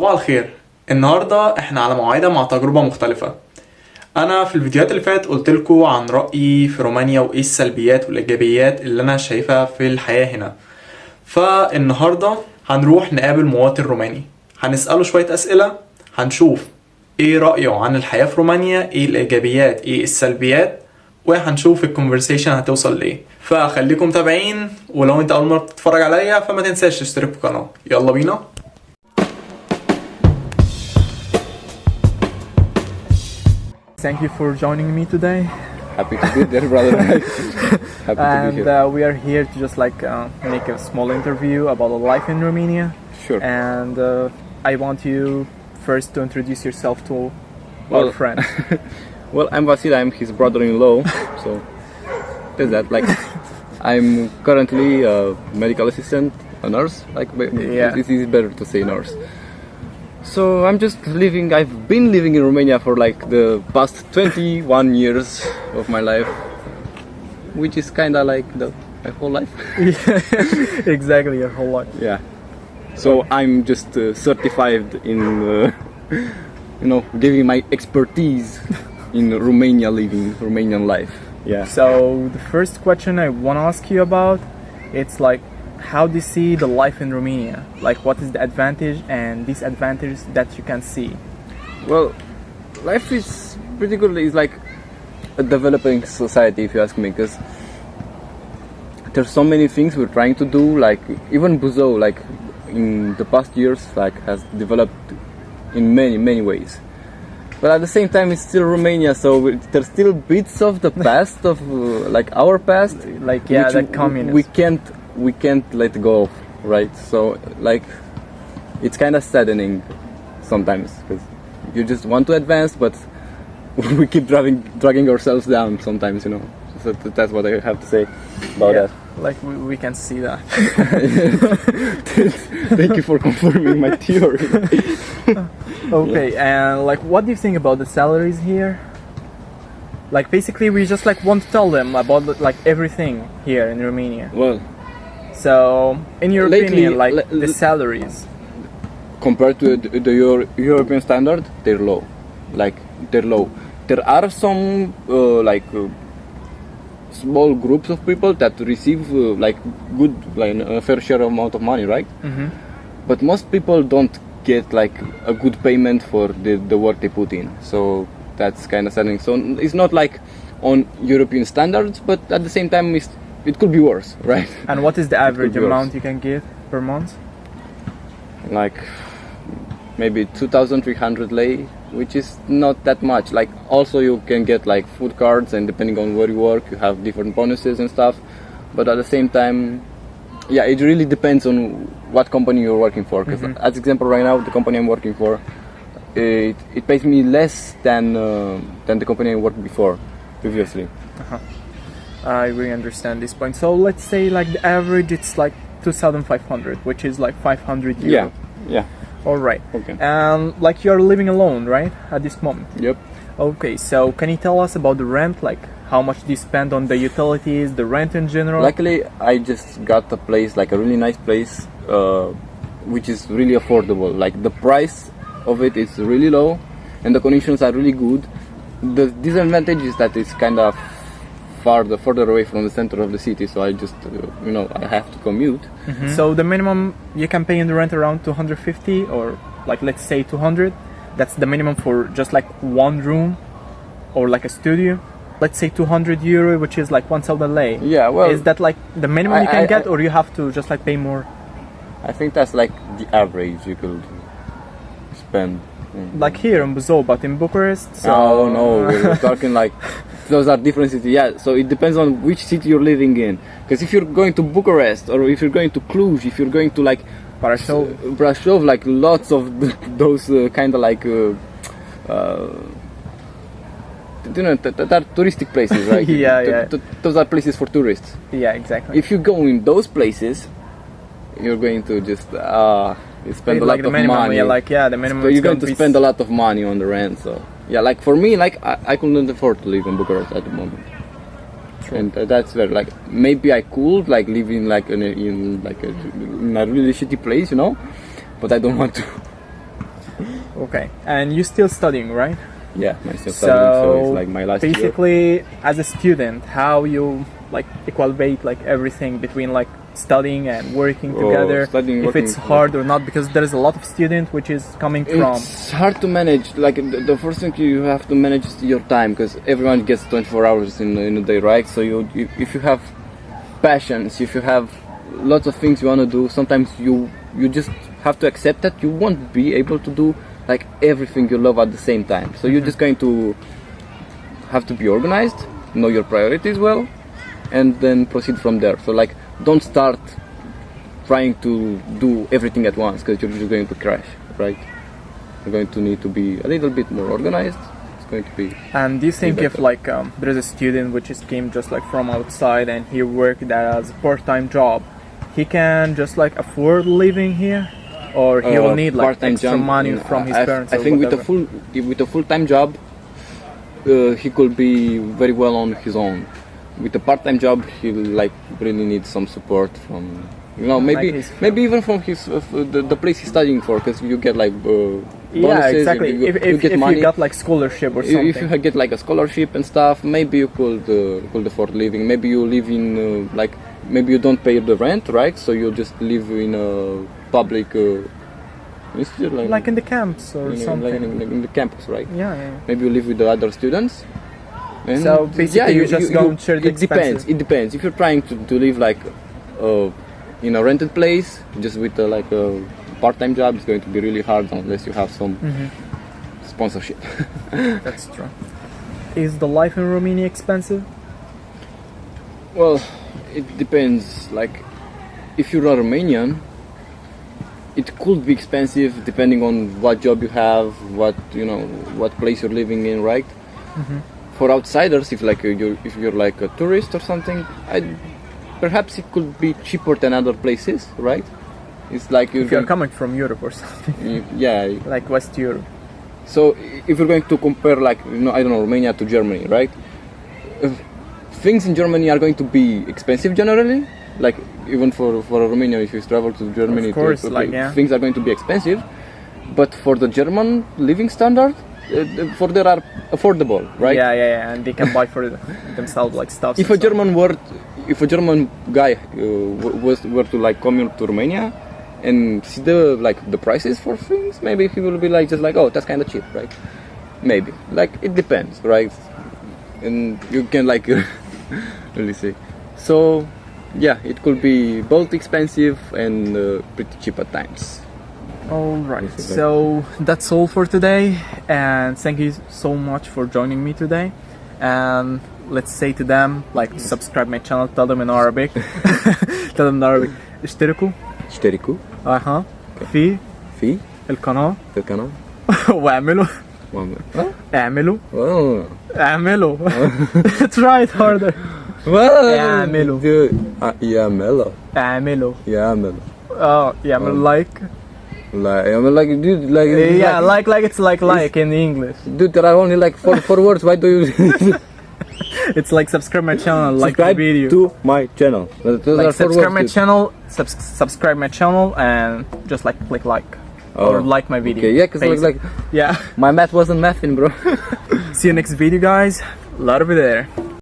صباح الخير. النهاردة احنا على موعدة مع تجربة مختلفة. انا في الفيديوهات اللي فاتت قلت لكم عن رأيي في رومانيا وايه السلبيات والايجابيات اللي انا شايفها في الحياة هنا. فالنهاردة هنروح نقابل مواطن روماني، هنسأله شوية اسئلة، هنشوف ايه رأيه عن الحياة في رومانيا، ايه الايجابيات ايه السلبيات، وهنشوف الكونفرسيشن هتوصل لايه. فخليكم متابعين، ولو انت اول مرة تتفرج عليا فما تنساش تشترك في القناة. يلا بينا. Thank you for joining me today. Happy to be there, brother. Happy to be here. We are here to just make a small interview about the life in Romania. Sure. And I want you first to introduce yourself to our friend. Well, I'm Vasile. I'm his brother-in-law. So there's that. I'm currently a medical assistant, a nurse. Yeah. It is better to say nurse. So I'm just living. I've been living in Romania for the past 21 years of my life, which is kind of my whole life. Yeah, exactly, your whole life. Yeah. So I'm just certified in, giving my expertise in Romania living, Romanian life. Yeah. So the first question I want to ask you about, it's how do you see the life in Romania? What is the advantage and disadvantage that you can see? Well, life is pretty good. It's like a developing society, if you ask me, because there's so many things we're trying to do. Even Buzău, in the past years, has developed in many ways. But at the same time, it's still Romania, so there's still bits of the past of our past, the communism. We can't let go of, right? So it's kind of saddening sometimes, because you just want to advance, but we keep dragging ourselves down sometimes, So that's what I have to say about that. We can see that. Thank you for confirming my theory. Okay, and what do you think about the salaries here? Basically we just want to tell them about everything here in Romania. Well, so in your lately, opinion, the salaries compared to the European standard, they're low. They're low. There are some small groups of people that receive good, a fair share amount of money, right? Mm-hmm. But most people don't get a good payment for the work they put in. So that's kind of saddening. So it's not on European standards, but at the same time it could be worse, right? And what is the average amount you can give per month? Maybe 2,300 lei, which is not that much. Also you can get food cards, and depending on where you work, you have different bonuses and stuff. But at the same time, yeah, it really depends on what company you're working for. Because as example, right now, the company I'm working for, it pays me less than the company I worked previously. Uh-huh. I really understand this point. So let's say the average it's 2,500, which is 500 euro. Yeah. All right. Okay. And you're living alone, right, at this moment? Yep. Okay. So can you tell us about the rent? How much do you spend on the utilities, the rent in general? Luckily, I just got a place, a really nice place, which is really affordable. The price of it is really low, and the conditions are really good. The disadvantage is that it's kind of further away from the center of the city, so I just I have to commute. Mm-hmm. So the minimum you can pay in the rent around 250, or let's say 200. That's the minimum for just one room or a studio. Let's say 200 euro, which is 1,000 lei. Yeah, well, is that the minimum you can get, or you have to just pay more? I think that's the average you could spend. Here in Buzău, but in Bucharest. So no, we're talking those are different cities. Yeah, so it depends on which city you're living in. Because if you're going to Bucharest, or if you're going to Cluj, if you're going to Brașov, lots of those kind of that are touristic places, right? Yeah. Those are places for tourists. Yeah, exactly. If you go in those places, you're going to just you spend a lot of minimum, money. The minimum. So you're going to spend a lot of money on the rent. So yeah, for me, I couldn't afford to live in Bucharest at the moment. True. And that's where maybe I could live in in a really shitty place, but I don't want to. Okay, and you still studying, right? Yeah, I'm still studying, so it's like my last year. Basically, as a student, how you like equate like everything between like studying and working together, studying, if working, it's hard or not, because there is a lot of student which is coming from. It's hard to manage. Like the first thing you have to manage is your time, because everyone gets 24 hours in a day, right? So if you have passions, if you have lots of things you want to do, sometimes you just have to accept that you won't be able to do like everything you love at the same time. So you're just going to have to be organized, know your priorities well, and then proceed from there. So like, don't start trying to do everything at once, because you're just going to crash, right? You're going to need to be a little bit more organized. It's going to be. And do you think if better. like there is a student which is came just like from outside and he worked as a part-time job, he can just like afford living here, or he will need like part-time extra job, money from his parents? I or think whatever? with a full-time job, he could be very well on his own. With a part-time job, he like really needs some support from, maybe his even from his the place he's studying for, because you get like bonuses. Yeah, exactly. You get money. You got like scholarship or something. If you get like a scholarship and stuff, maybe you could afford living. Maybe you live in like, maybe you don't pay the rent, right? So you just live in a public institute, like in the camps or something. like in the campus, right? Yeah. Maybe you live with the other students. And So basically you just don't share the It depends. expenses. It depends. If you're trying to live like in a rented place, just with like a part-time job, it's going to be really hard unless you have some sponsorship. That's true. Is the life in Romania expensive? Well, it depends. Like, if you're a Romanian, it could be expensive depending on what job you have, what place you're living in, right? For outsiders, if you're like a tourist or something, perhaps it could be cheaper than other places, right? It's like If you're coming from Europe or something, yeah. like West Europe. So if you're going to compare, like, I don't know, Romania to Germany, right? Things in Germany are going to be expensive generally. Like, even for a Romanian, if you travel to Germany, Of course, things are going to be expensive. But for the German living standard, they are affordable, right? Yeah, and they can buy for themselves like stuff. If a German guy were to like come to Romania and see the prices for things, maybe he will be like, just like, oh, that's kind of cheap, right? Maybe, like, it depends, right? And you can like really say. So yeah, it could be both expensive and pretty cheap at times. Alright, so that's all for today, and thank you so much for joining me today. And let's say to them, like, subscribe my channel, tell them in Arabic. Tell them in Arabic. اشتركوا اشتركوا في في القناة القناة واعملوا اعملوا اعملوا try it harder. اعملوا اعملوا يعمل like. Like, dude, like, Yeah, like it's like in English. Dude, there are only like four words. Why do you It's like subscribe my channel, like the subscribe video. to my channel? Those Like are four subscribe my words, dude. channel, subscribe my channel, and just like click like or like my video. Okay, yeah, cause like yeah. my math wasn't mathing, bro. See you next video, guys. Love you there.